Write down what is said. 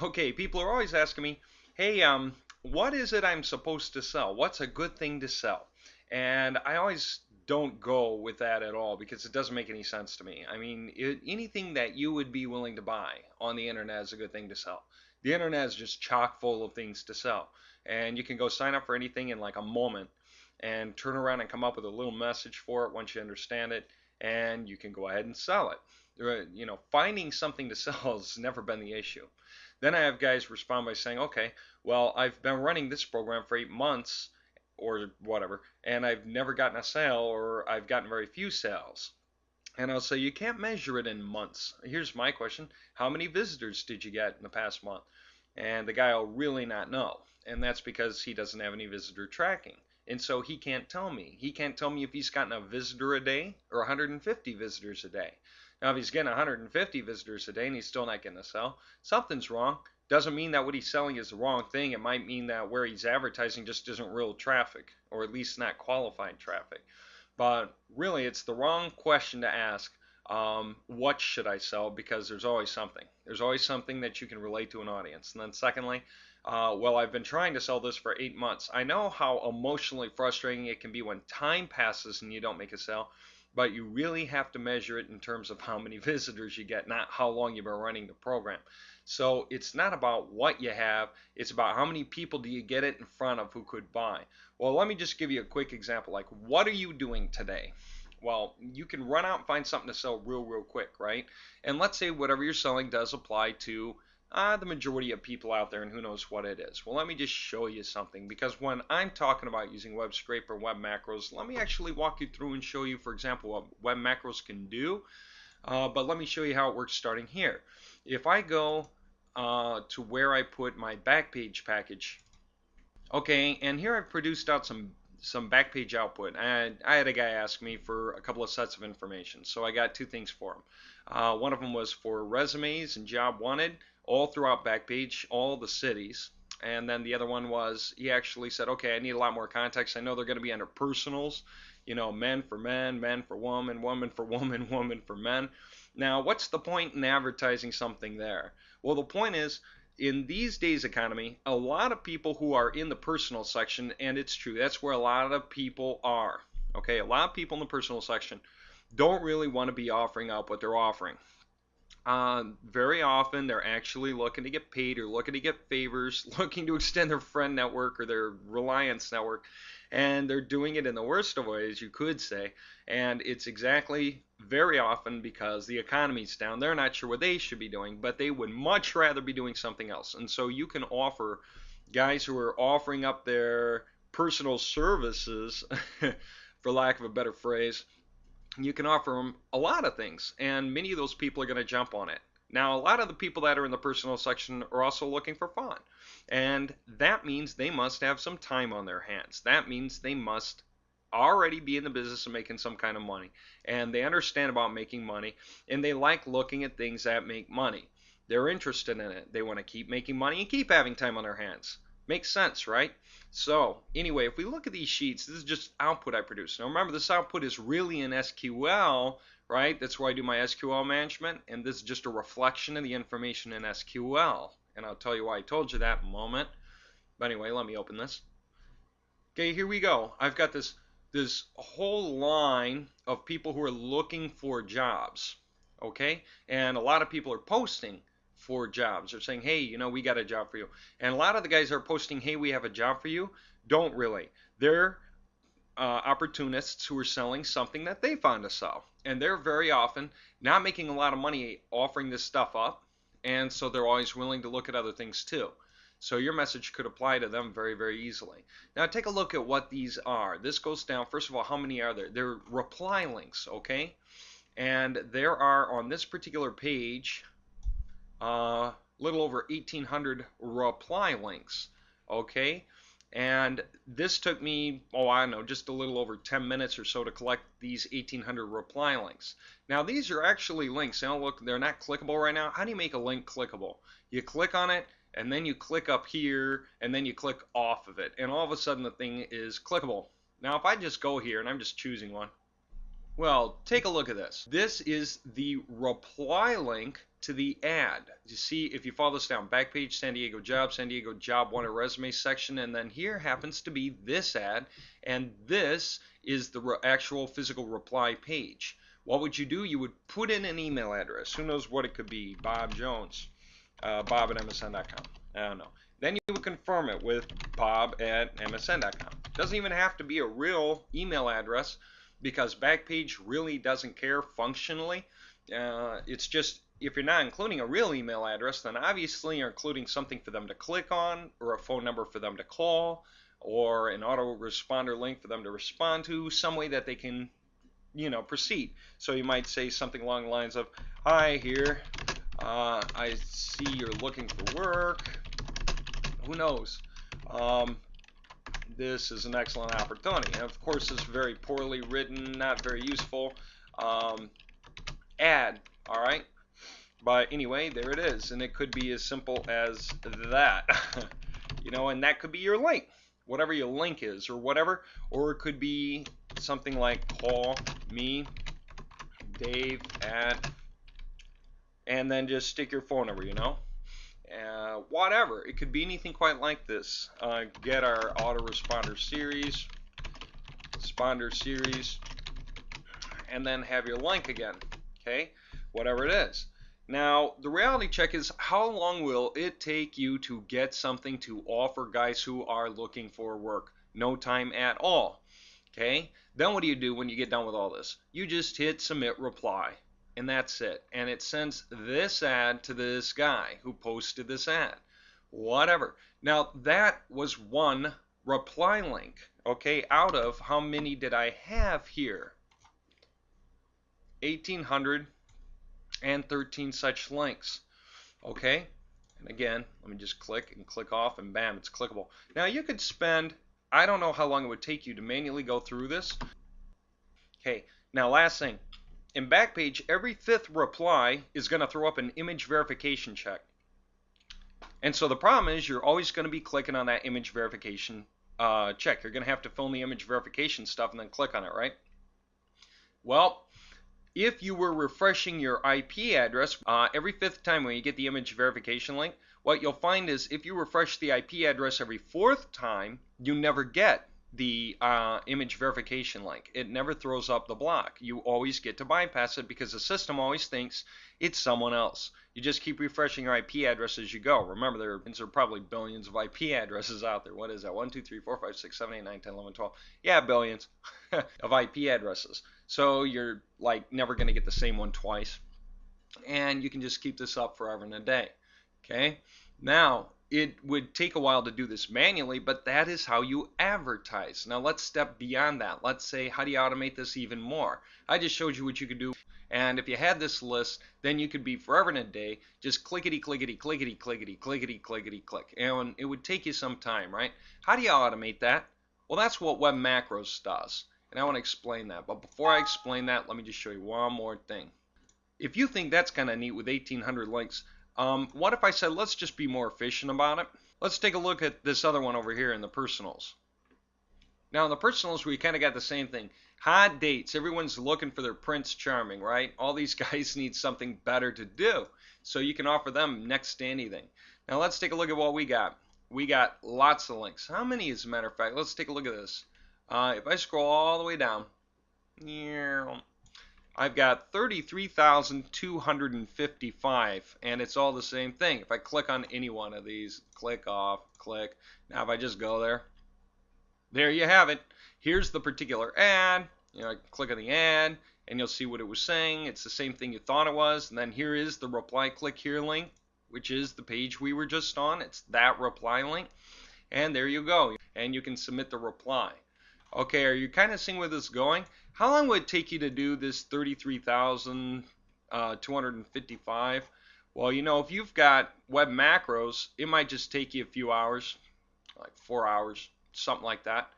Okay, people are always asking me, hey, what is it I'm supposed to sell? What's a good thing to sell? And I always don't go with that at all because it doesn't make any sense to me. I mean, anything that you would be willing to buy on the internet is a good thing to sell. The internet is just chock full of things to sell. And you can go sign up for anything in like a moment and turn around and come up with a little message for it once you understand it, and you can go ahead and sell it. Finding something to sell has never been the issue. Then I have guys respond by saying, okay, well, I've been running this program for 8 months or whatever, and I've never gotten a sale or I've gotten very few sales. And I'll say, you can't measure it in months. Here's my question. How many visitors did you get in the past month? And the guy will really not know. And that's because he doesn't have any visitor tracking. And so he can't tell me. He can't tell me if he's gotten a visitor a day or 150 visitors a day. Now, if he's getting 150 visitors a day and he's still not getting a sell, something's wrong. Doesn't mean that what he's selling is the wrong thing. It might mean that where he's advertising just isn't real traffic, or at least not qualified traffic. But really, it's the wrong question to ask. What should I sell? Because there's always something. There's always something that you can relate to an audience. And then secondly, well, I've been trying to sell this for 8 months. I know how emotionally frustrating it can be when time passes and you don't make a sale, but you really have to measure it in terms of how many visitors you get, not how long you've been running the program. So it's not about what you have, it's about how many people do you get it in front of who could buy. Well, let me just give you a quick example. Like, what are you doing today? Well, you can run out and find something to sell real quick, right? And let's say whatever you're selling does apply to the majority of people out there, and who knows what it is. Well, let me just show you something, because when I'm talking about using web scraper, web macros, let me actually walk you through and show you, for example, what web macros can do. But let me show you how it works starting here. If I go to where I put my Backpage package, okay, and here I've produced out some Backpage output. And I had a guy ask me for a couple of sets of information, so I got two things for him. One of them was for resumes and job wanted all throughout Backpage, all the cities. And then the other one was, he actually said, okay, I need a lot more context. I know they're going to be under personals, men for men, men for woman, woman for woman, woman for men. Now, what's the point in advertising something there? Well, the point is, in these days economy, a lot of people who are in the personal section, and it's true, that's where a lot of people are. Okay, a lot of people in the personal section don't really want to be offering up what they're offering. Very often they're actually looking to get paid or looking to get favors, looking to extend their friend network or their Reliance network, and they're doing it in the worst of ways, you could say. And it's exactly very often because the economy's down. They're not sure what they should be doing, but they would much rather be doing something else. And so you can offer guys who are offering up their personal services, for lack of a better phrase, you can offer them a lot of things, and many of those people are going to jump on it. Now, a lot of the people that are in the personal section are also looking for fun, and that means they must have some time on their hands. That means they must already be in the business of making some kind of money, and they understand about making money, and they like looking at things that make money. They're interested in it. They want to keep making money and keep having time on their hands. Makes sense, right? So anyway, if we look at these sheets, this is just output I produce. Now remember, this output is really in SQL, right? That's where I do my SQL management, and this is just a reflection of the information in SQL. And I'll tell you why I told you that in a moment. But anyway, let me open this. Okay, here we go. I've got this whole line of people who are looking for jobs, okay? And a lot of people are posting for jobs. They're saying, hey, we got a job for you. And a lot of the guys that are posting, hey, we have a job for you, don't really. They're opportunists who are selling something that they found to sell. And they're very often not making a lot of money offering this stuff up. And so they're always willing to look at other things too. So your message could apply to them very easily. Now take a look at what these are. This goes down, first of all, how many are there? They're reply links, okay? And there are, on this particular page, little over 1,800 reply links, okay? And this took me, I don't know, just a little over 10 minutes or so to collect these 1,800 reply links. Now these are actually links. Now look, they're not clickable right now. How do you make a link clickable? You click on it, and then you click up here, and then you click off of it, and all of a sudden the thing is clickable. Now if I just go here, and I'm just choosing one, well, take a look at this. This is the reply link to the ad. You see, if you follow this down, back page, San Diego job wanted resume section, and then here happens to be this ad, and this is the actual physical reply page. What would you do? You would put in an email address. Who knows what it could be? Bob Jones, bob at msn.com. I don't know. Then you would confirm it with bob at msn.com. Doesn't even have to be a real email address because Backpage really doesn't care functionally. It's just if you're not including a real email address, then obviously you're including something for them to click on, or a phone number for them to call, or an autoresponder link for them to respond to, some way that they can, proceed. So you might say something along the lines of, "Hi, here. I see you're looking for work. Who knows? This is an excellent opportunity." And of course, it's very poorly written, not very useful. Ad, all right? But anyway, there it is, and it could be as simple as that. And that could be your link, whatever your link is, or whatever. Or it could be something like call me Dave at, and then just stick your phone number, whatever. It could be anything quite like this. Get our autoresponder series, and then have your link again, okay? Whatever it is. Now, the reality check is how long will it take you to get something to offer guys who are looking for work? No time at all, okay? Then what do you do when you get done with all this? You just hit submit reply, and that's it. And it sends this ad to this guy who posted this ad, whatever. Now, that was one reply link, okay? Out of how many did I have here? 1,813 such links, okay? And again, let me just click and click off, and bam, it's clickable. Now you could spend, I don't know how long it would take you to manually go through this. Okay, now last thing, in Backpage, every 5th reply is going to throw up an image verification check. And so the problem is you're always going to be clicking on that image verification check. You're going to have to fill in the image verification stuff and then click on it, right? Well, if you were refreshing your IP address every 5th time when you get the image verification link, what you'll find is if you refresh the IP address every 4th time, you never get the image verification link. It never throws up the block. You always get to bypass it because the system always thinks it's someone else. You just keep refreshing your IP address as you go. Remember, there are probably billions of IP addresses out there. What is that? 1, 2, 3, 4, 5, 6, 7, 8, 9, 10, 11, 12. Yeah, billions of IP addresses. So you're like never going to get the same one twice. And you can just keep this up forever and a day. Okay? Now, it would take a while to do this manually, but that is how you advertise. Now let's step beyond that. Let's say, how do you automate this even more? I just showed you what you could do. And if you had this list, then you could be forever and a day just clickety, clickety, clickety, clickety, clickety, clickety, click. And it would take you some time, right? How do you automate that? Well, that's what Web Macros does. And I want to explain that. But before I explain that, let me just show you one more thing. If you think that's kind of neat with 1,800 links, what if I said, let's just be more efficient about it? Let's take a look at this other one over here in the personals. Now in the personals, we kind of got the same thing. Hot dates. Everyone's looking for their Prince Charming, right? All these guys need something better to do. So you can offer them next to anything. Now let's take a look at what we got. We got lots of links. How many, as a matter of fact? Let's take a look at this. If I scroll all the way down, I've got 33,255, and it's all the same thing. If I click on any one of these, click off, click. Now if I just go there you have it. Here's the particular ad. I click on the ad, and you'll see what it was saying. It's the same thing you thought it was. And then here is the reply click here link, which is the page we were just on. It's that reply link. And there you go. And you can submit the reply. Okay, are you kind of seeing where this is going? How long would it take you to do this 33,255? Well, if you've got Web Macros, it might just take you a few hours, like 4 hours, something like that.